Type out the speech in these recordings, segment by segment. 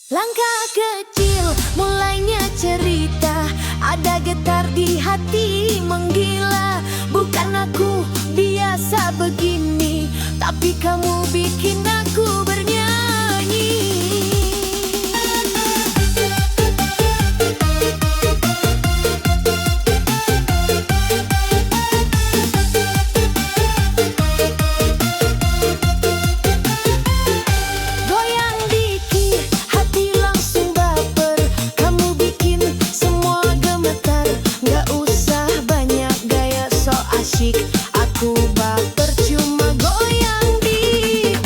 Langkah kecil mulainya cerita, ada getar di hati menggila. Bukan aku biasa begini, tapi kamu bikin aku bernyanyi. Goyang dikit, hati langsung baper. Kamu bikin semua gemetar. Gak usah banyak gaya sok asyik, aku baper cuma goyang dikit.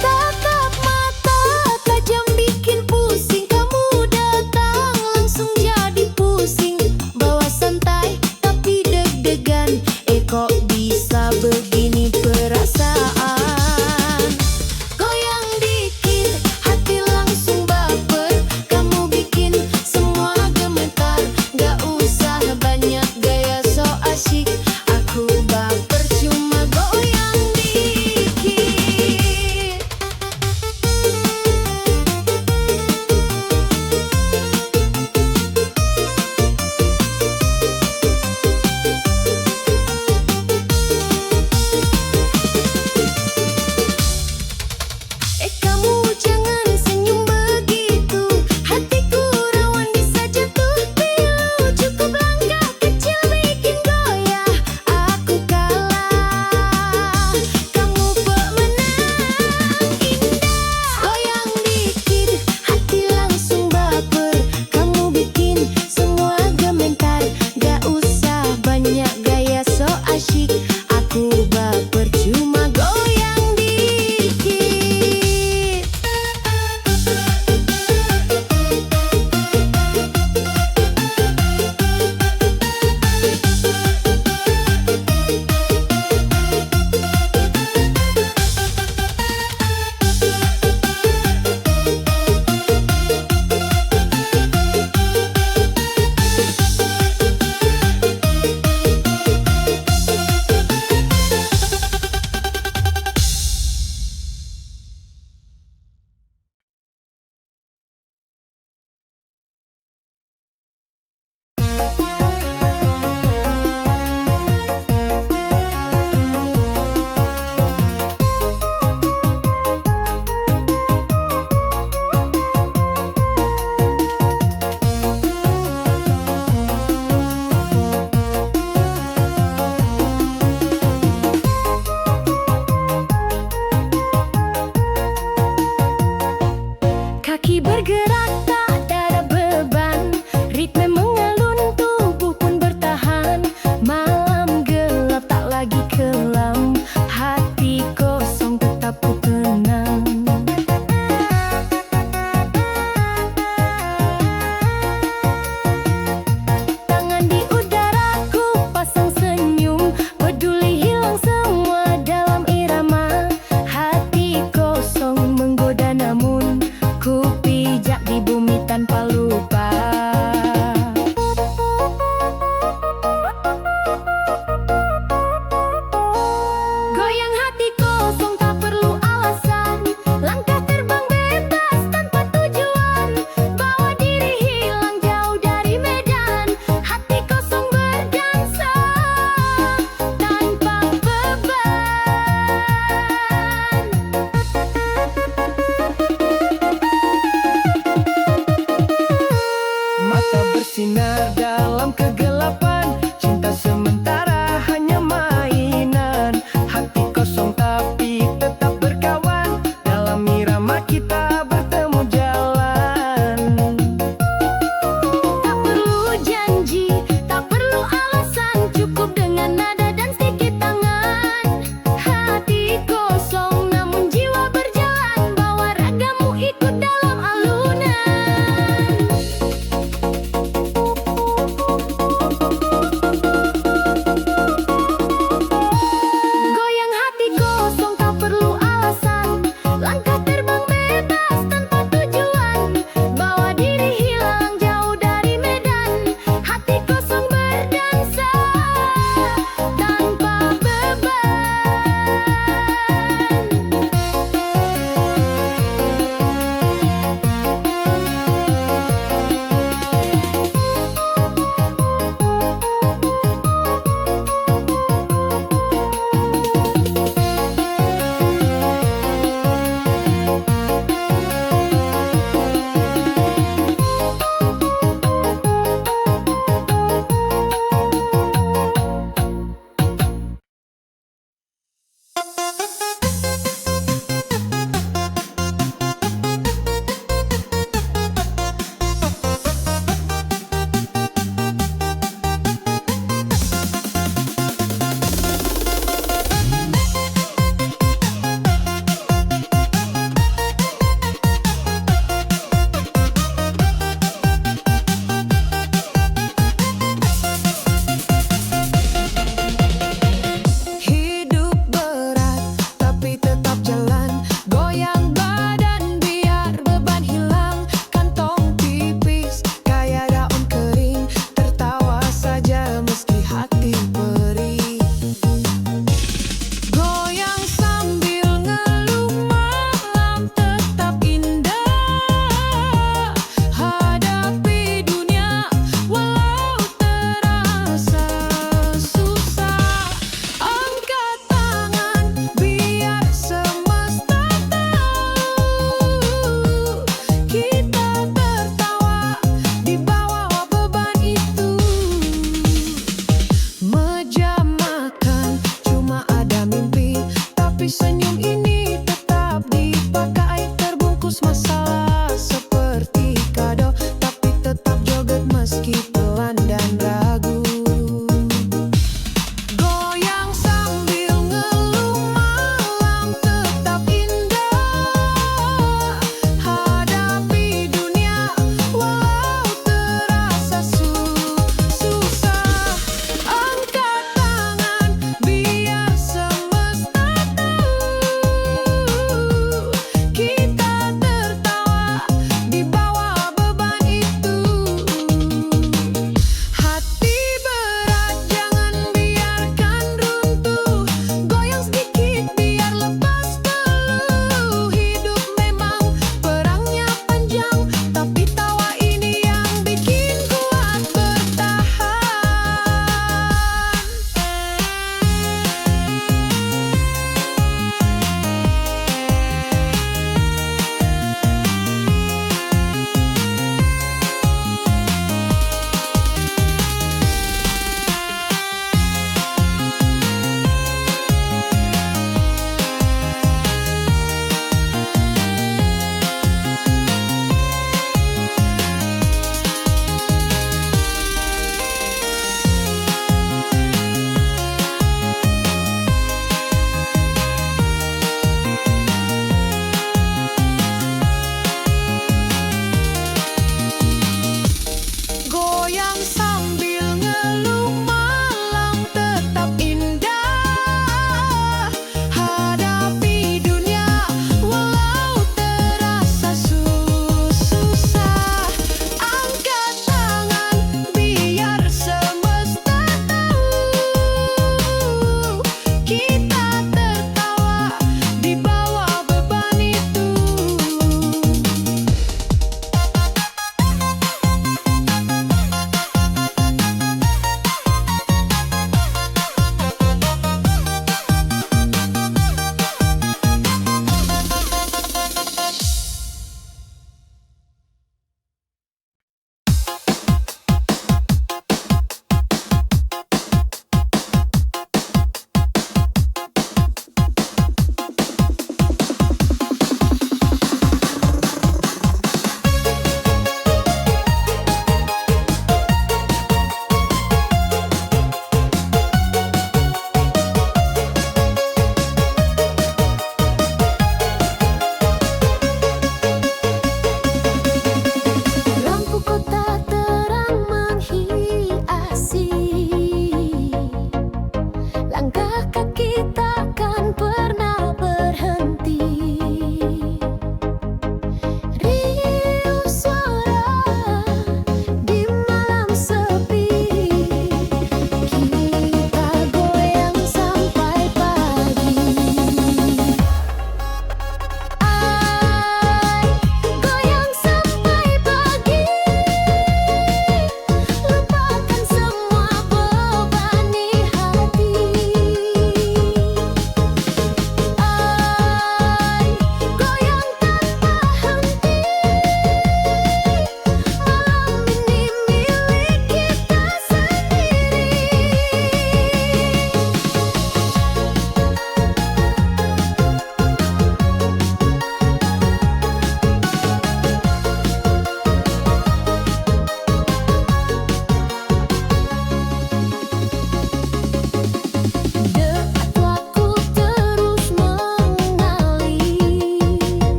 Tatap mata tajam bikin pusing. Kamu datang langsung jadi pusing. Bawa santai tapi deg-degan. Kok bisa begini perasaan? Goyang dikit, hati langsung baper. Kamu bikin semua gemetar. Gak usah banyak gaya sok asyik, aku baper cuma goyang dikit. Kamu jangan senyum begitu, hatiku rawan bisa jatuh pilu. Cukup langkah kecil bikin goyah, aku kalah, kamu pemenang indah. Goyang dikit, hati langsung baper. Kamu bikin semua gemetar. Gak usah banyak gaya sok asyik, aku baper cuma goyang dikit. Kaki bergerak tak ada beban, ritme mengalun tubuh pun bertahan. Malam gelap tak lagi kelam, hati kosong tetap ku tenang. Tangan di udara ku pasang senyum, peduli hilang semua dalam irama. Hati kosong menggoda namun ku pijak di bumi tanpa lupa. Goyang hati kosong tak perlu alasan, langkah terbang bebas tanpa tujuan. Bawa diri hilang jauh dari medan, hati kosong berdansa tanpa beban.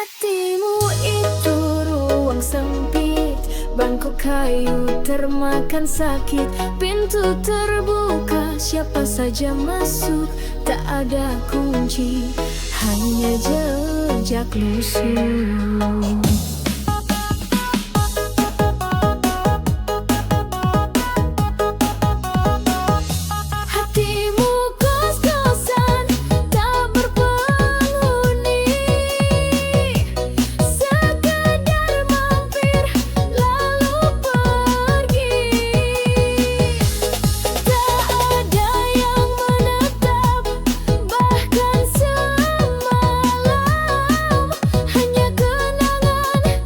Hatimu itu ruang sempit, bangku kayu termakan sakit. Pintu terbuka, siapa saja masuk, tak ada kunci, hanya jejak lusuh. Hatimu kos-kosan, tak berpenghuni, sekadar mampir lalu pergi. Tak ada yang menetap, bahkan semalam, hanya kenangan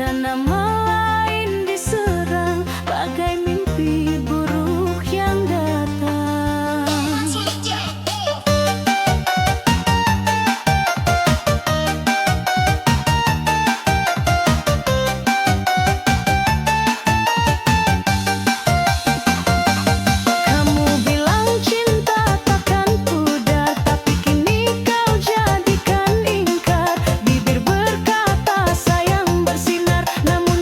dan nama lain diserang, bagai mimpi buruk yang datang. Kamu bilang cinta takkan pudar, tapi kini kau jadikan ingkar. Bibir berkata sayang bersinar, namun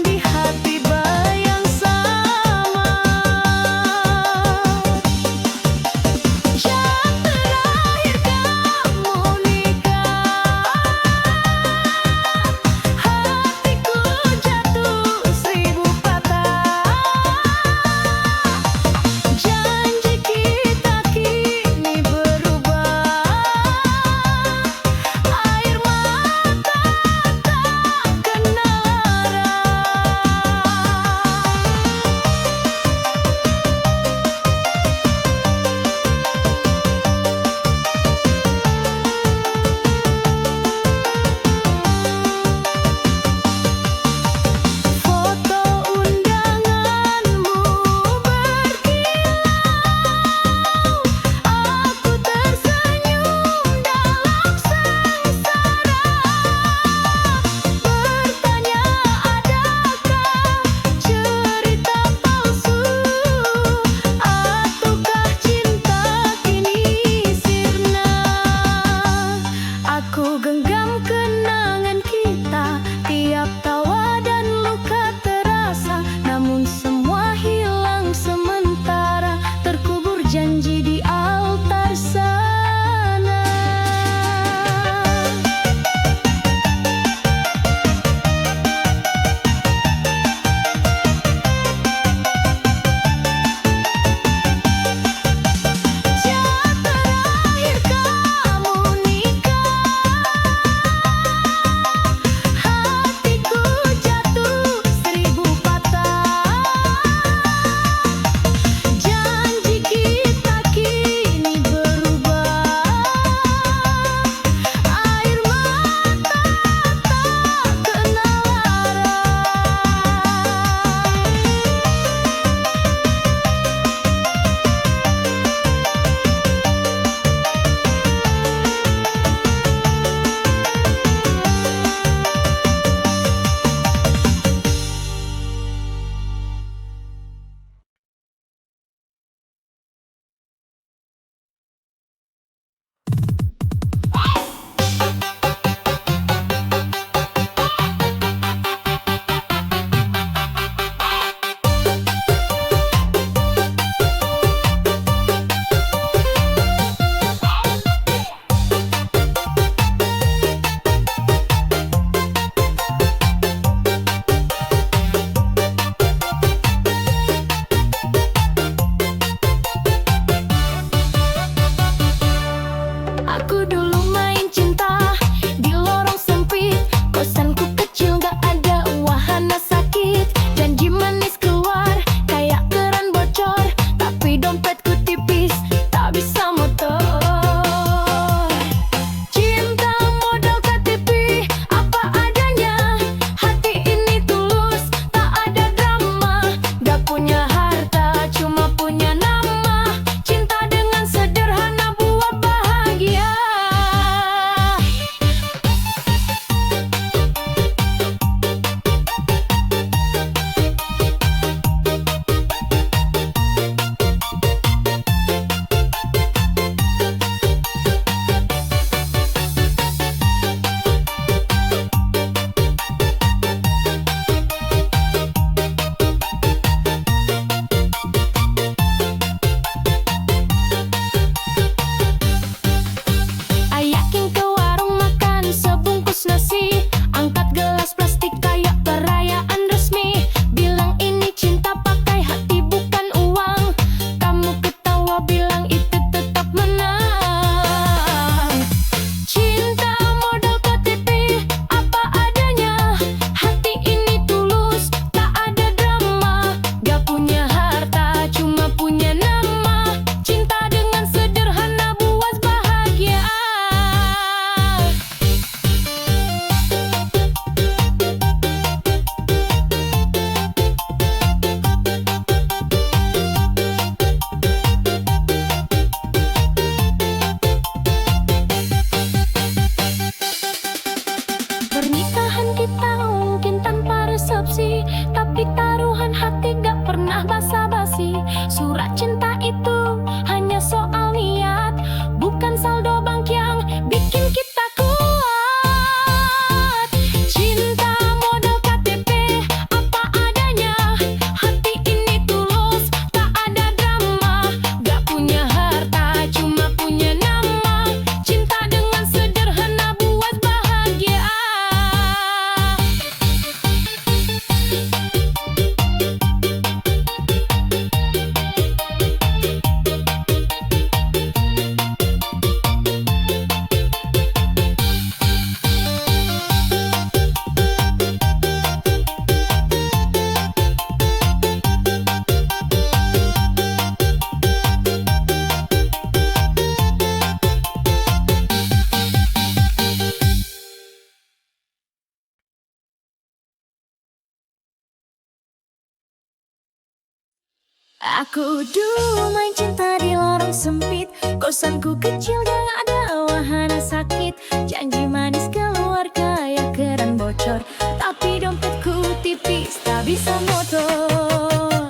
Aku dulu main cinta di lorong sempit, kosanku kecil gak ada wahana sakit. Janji manis keluar kayak keran bocor, tapi dompetku tipis tak bisa motor.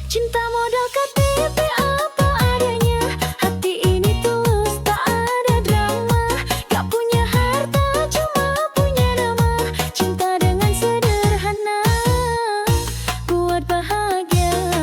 Cinta modal KTP apa adanya, hati ini tulus tak ada drama. Gak punya harta cuma punya nama, cinta dengan sederhana buat bahagia.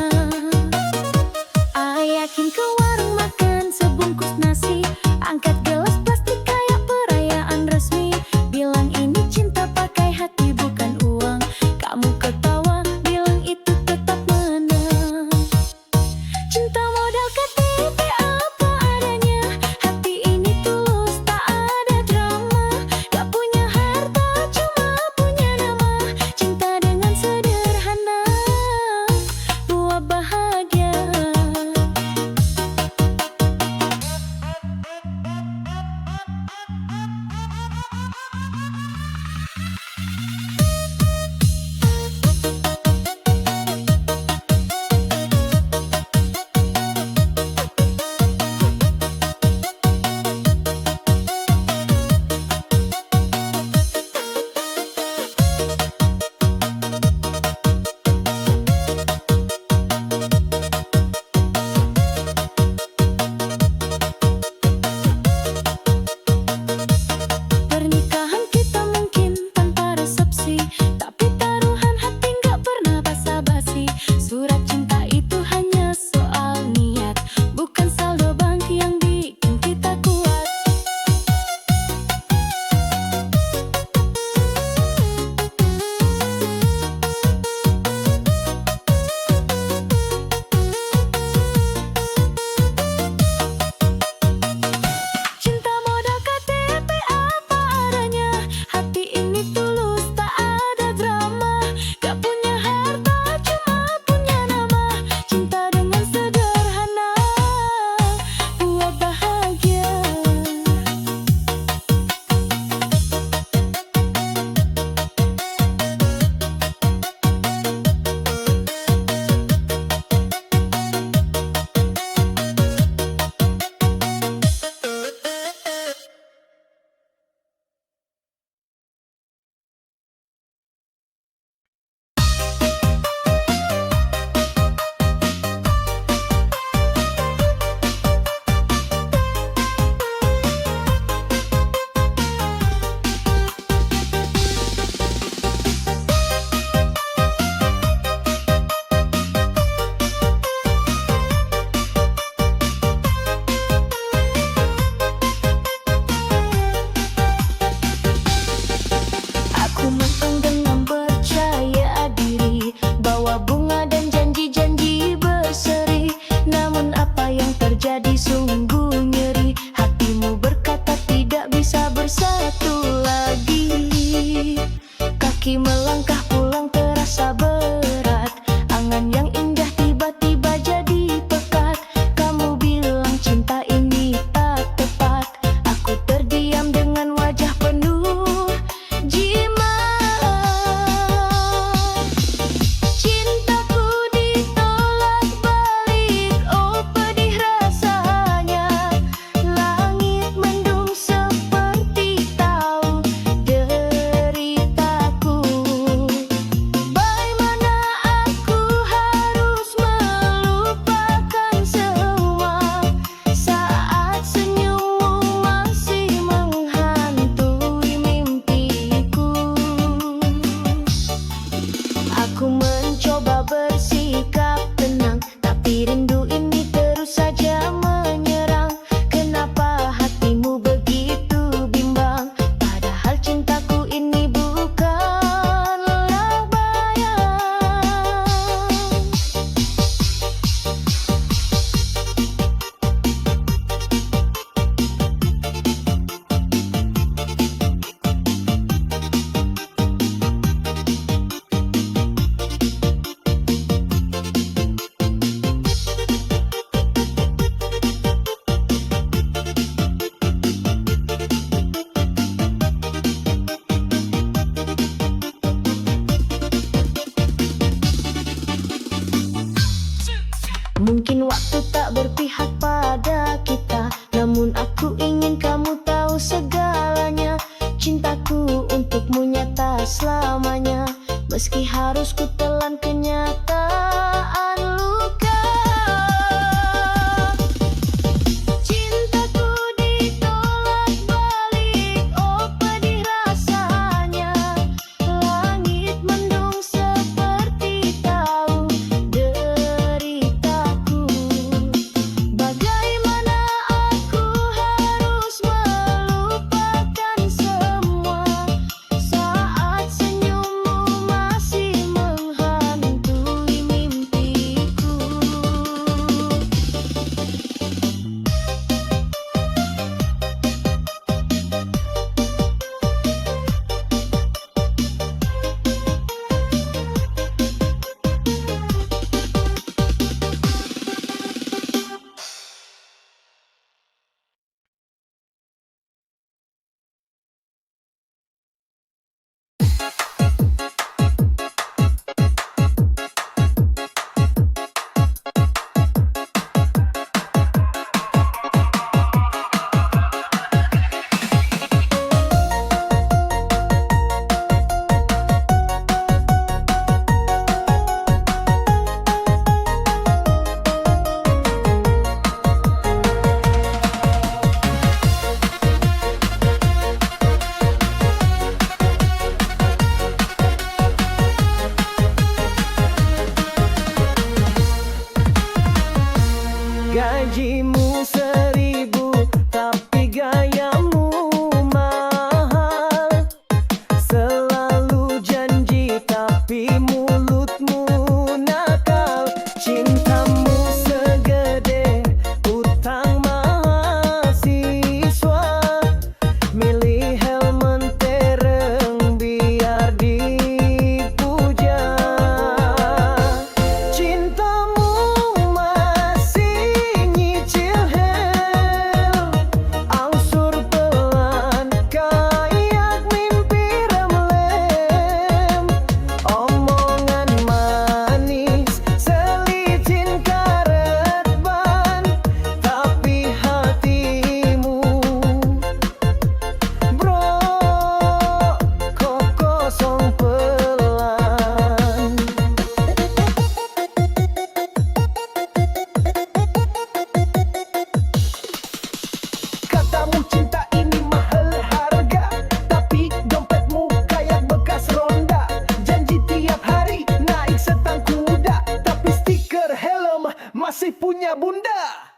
bunda.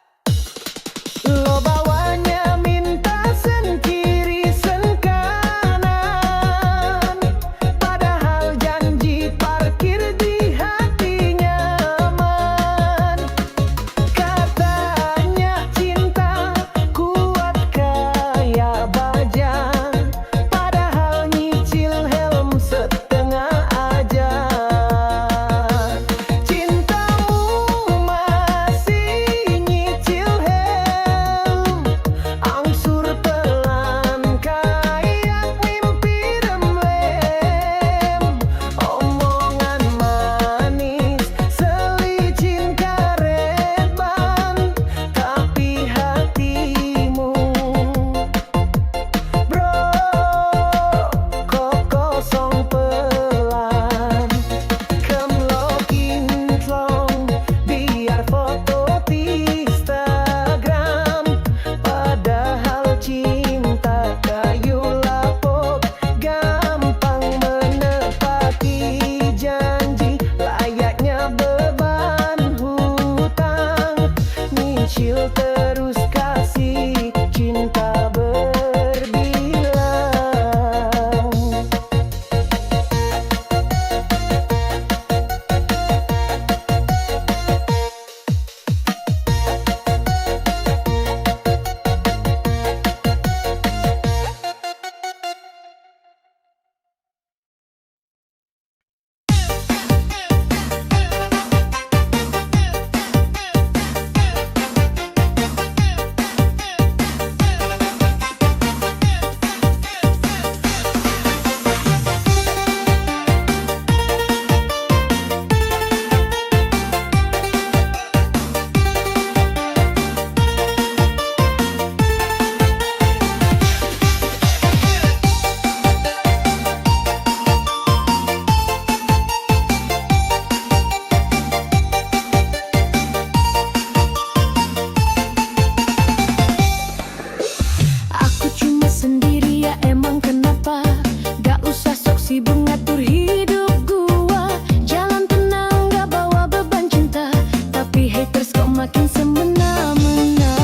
Lo bawanya minta sen kiri sen kanan, padahal janji parkir di hati nyaman. Katanya cinta kuat kayak baja, padahal nyicil helm setengah aja. Cintamu masih nyicil helm, angsur pelan kayak mimpi remlem. Omongan manis selicin karet ban, tapi hatimu bro kok kosong pelan. Kemlokin tlong biar foto di Instagram, padahal cinta kayu lapok gampang menepati janji, layaknya beban hutang, nyicil terus kasih cinta berbilang. Aku cuma sendiri ya, emang kenapa? Gak usah sok sibuk ngatur hidup gua. Jalan tenang gak bawa beban cinta, tapi haters kok makin semena-mena.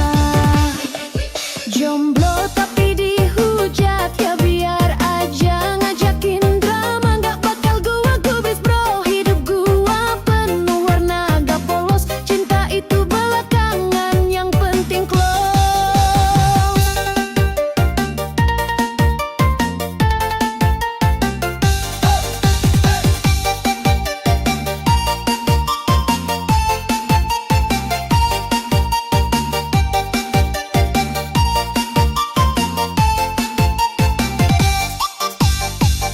Jomblo tapi dihujat, ya biar aja ngajakin drama. Gak bakal gua gubris bro, hidup gua penuh warna gak polos. Cinta itu belakangan, yang penting close.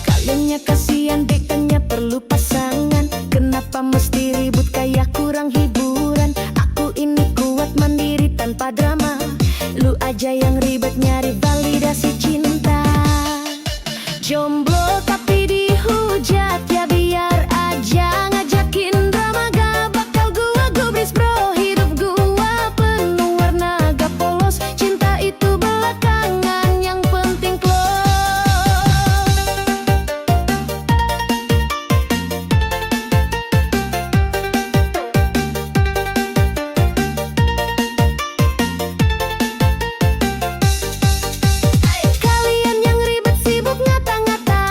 Kaliannya kasihan dekanya perlu pasangan, kenapa mesti ribut kayak kurang hiburan? Aku ini kuat mandiri tanpa drama, lu aja yang ribet nyari validasi cinta. Jomblo tapi dihujat, ya biar aja ngajakin drama. Gak bakal gua gubris bro, hidup gua penuh warna gak polos. Cinta itu belakangan, yang penting close. Kalian yang ribet sibuk ngata-ngata,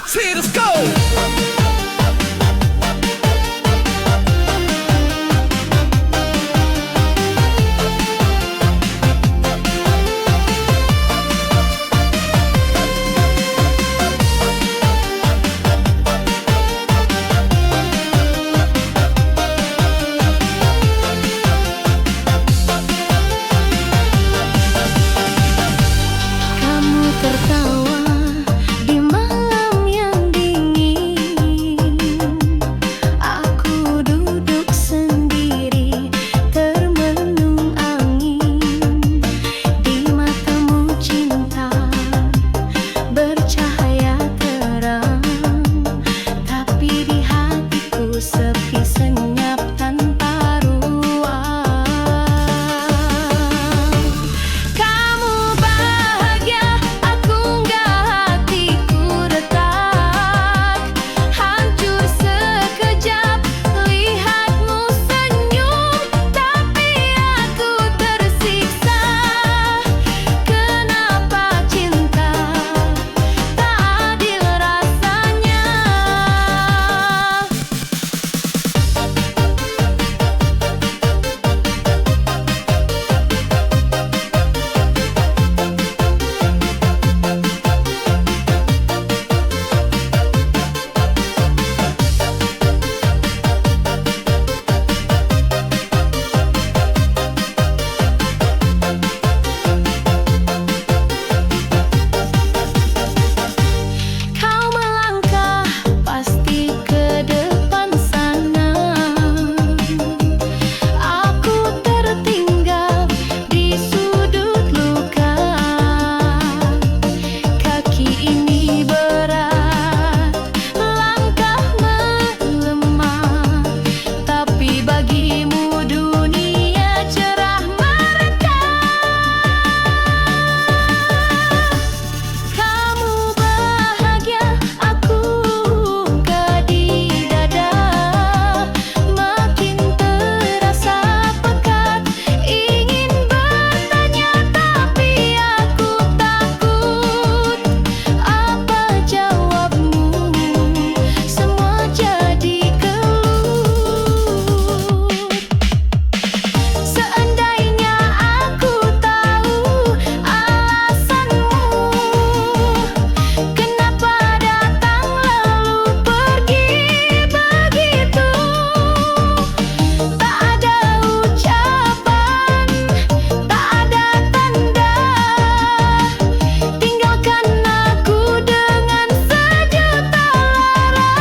See, let's go. Kamu tertawa di malam yang dingin. Aku duduk sendiri termenung angin. Di matamu cinta bercahaya terang, tapi di hatiku sepi senyap tanpa ruang. Kamu bahagia, aku enggak, hatiku retak. Hancur sekejap, lihatmu senyum, tapi aku tersiksa. Kenapa cinta tak adil rasanya? Kau melangkah pasti ke depan sana. Aku tertinggal di sudut luka. Kaki ini berat, langkah melemah, tapi bagimu dunia cerah mereka. Kamu bahagia, aku enggak di dada. Makin terasa pekat, ingin bertanya tapi aku takut. Apa jawabmu? Semua jadi keluh. Seandainya aku tahu alasanmu, kenapa datang lalu pergi begitu? Tak ada ucapan, tak ada tanda, tinggalkan aku dengan sejuta lara.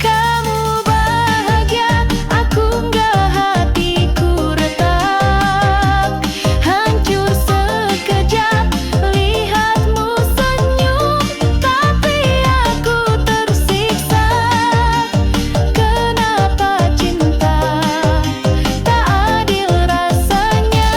Kamu bahagia, aku enggak, hatiku retak. Hancur sekejap, lihatmu senyum, tapi aku tersiksa. Kenapa cinta tak adil rasanya?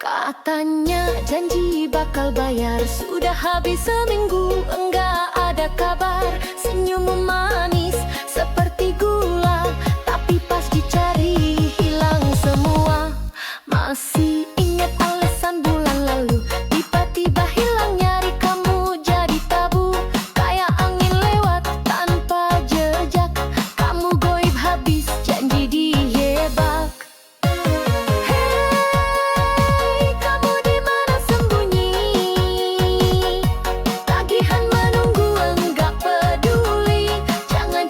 Katanya janji bakal bayar, sudah habis seminggu enggak ada kabar. Senyummu manis seperti gula, tapi pas dicari hilang semua. Masih ingat alasan bulan lalu, tiba-tiba hilang nyari kamu jadi tabu. Kayak angin lewat tanpa jejak, kamu goib habis janji dijebak. Hei, kamu di mana sembunyi? Tagihan menunggu enggak peduli. Jangan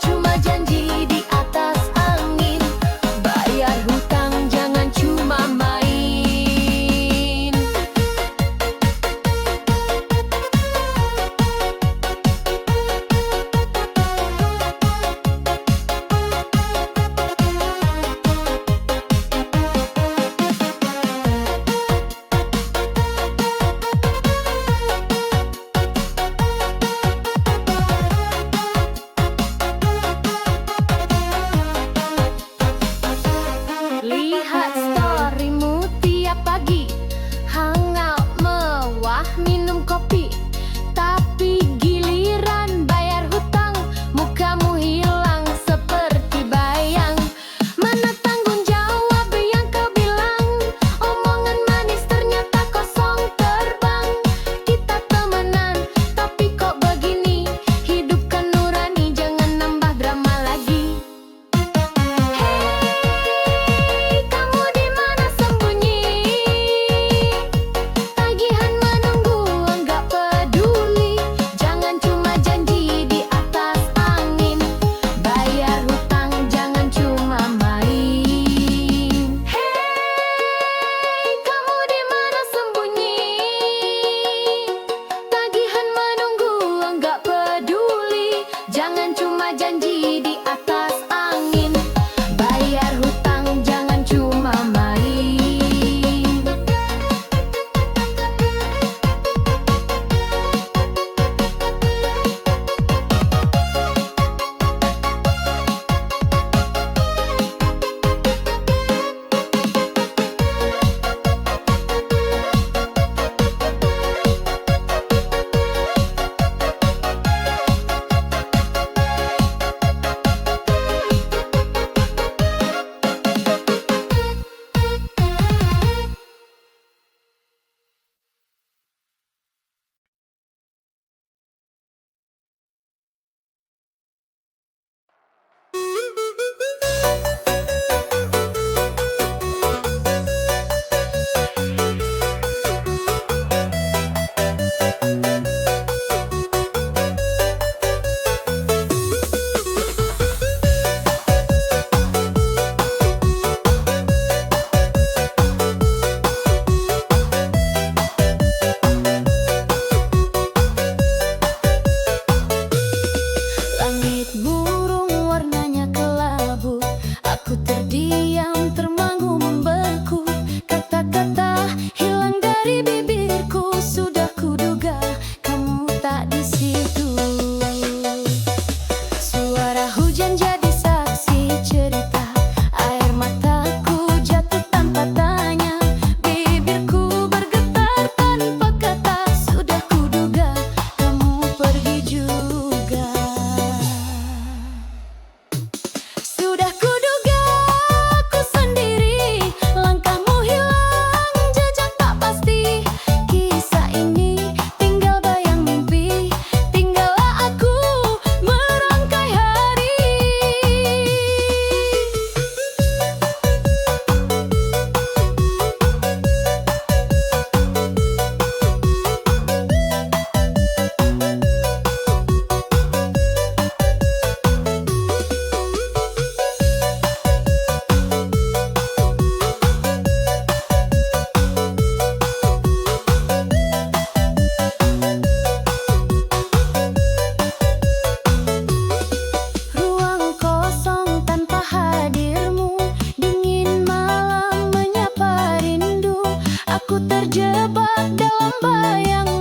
Aku terjebak dalam bayangan.